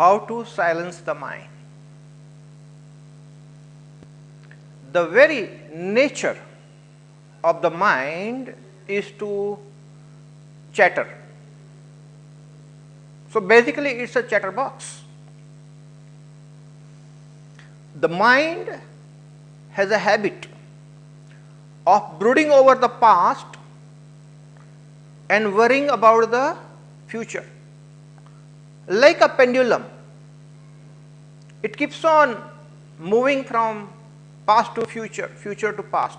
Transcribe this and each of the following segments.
How to silence the mind? The very nature of the mind is to chatter. So basically it's a chatterbox. The mind has a habit of brooding over the past and worrying about the future. Like a pendulum, it keeps on moving from past to future, future to past.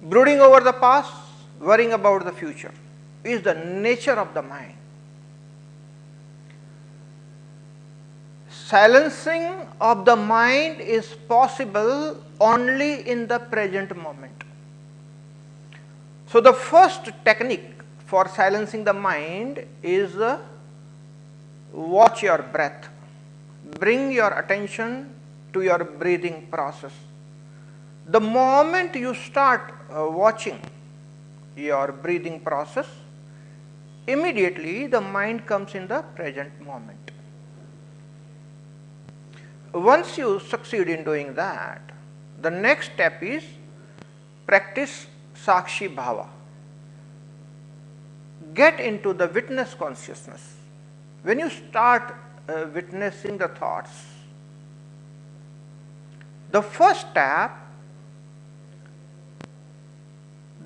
Brooding over the past, worrying about the future is the nature of the mind. Silencing of the mind is possible only in the present moment. So the first technique for silencing the mind is watch your breath. Bring your attention to your breathing process. The moment you start watching your breathing process, immediately the mind comes in the present moment. Once you succeed in doing that, the next step is practice Sakshi Bhava. Get into the witness consciousness. When you start witnessing the thoughts, the first step,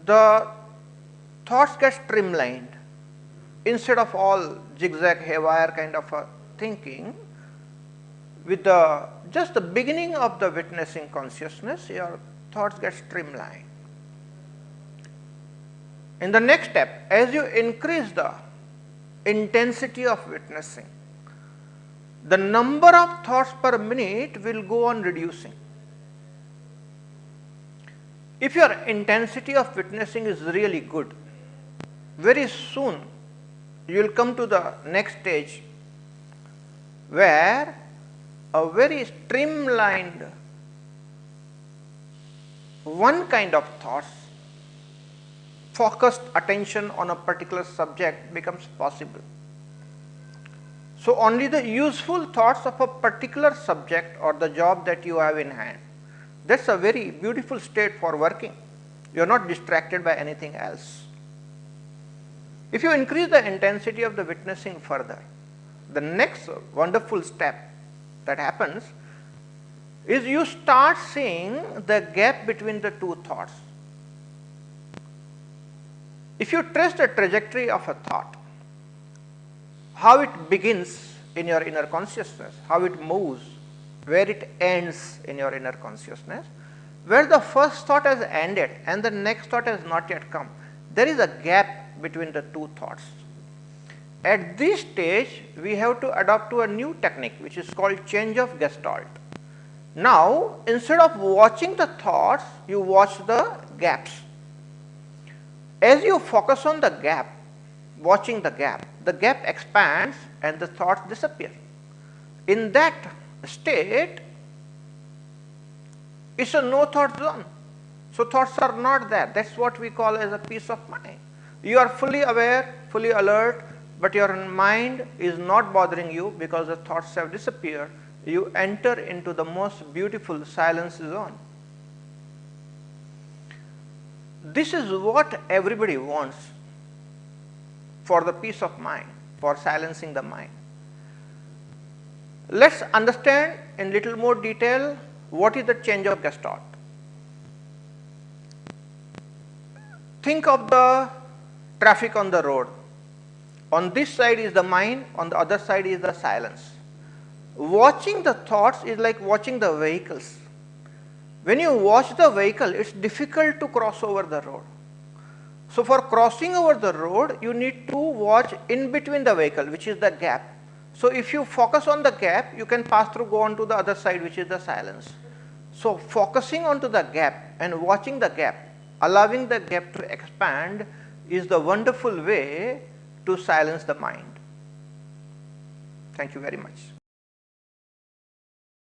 the thoughts get streamlined. Instead of all zigzag haywire kind of a thinking, with just the beginning of the witnessing consciousness, your thoughts get streamlined. In the next step, as you increase the intensity of witnessing, the number of thoughts per minute will go on reducing. If your intensity of witnessing is really good, very soon you will come to the next stage where a very streamlined one kind of thoughts, focused attention on a particular subject becomes possible. So only the useful thoughts of a particular subject or the job that you have in hand. That's a very beautiful state for working. You are not distracted by anything else. If you increase the intensity of the witnessing further, the next wonderful step that happens is you start seeing the gap between the two thoughts. If you trace the trajectory of a thought, how it begins in your inner consciousness, how it moves, where it ends in your inner consciousness, where the first thought has ended and the next thought has not yet come, there is a gap between the two thoughts. At this stage, we have to adopt to a new technique which is called change of gestalt. Now, instead of watching the thoughts, you watch the gaps. As you focus on the gap, watching the gap expands and the thoughts disappear. In that state, it's a no thought zone. So thoughts are not there. That's what we call as a peace of mind. You are fully aware, fully alert, but your mind is not bothering you because the thoughts have disappeared. You enter into the most beautiful silence zone. This is what everybody wants for the peace of mind, for silencing the mind. Let's understand in little more detail what is the change of gestalt. Think of the traffic on the road. On this side is the mind, on the other side is the silence. Watching the thoughts is like watching the vehicles. When you watch the vehicle, it's difficult to cross over the road. So for crossing over the road, you need to watch in between the vehicle, which is the gap. So if you focus on the gap, you can pass through, go on to the other side, which is the silence. So focusing onto the gap and watching the gap, allowing the gap to expand is the wonderful way to silence the mind. Thank you very much.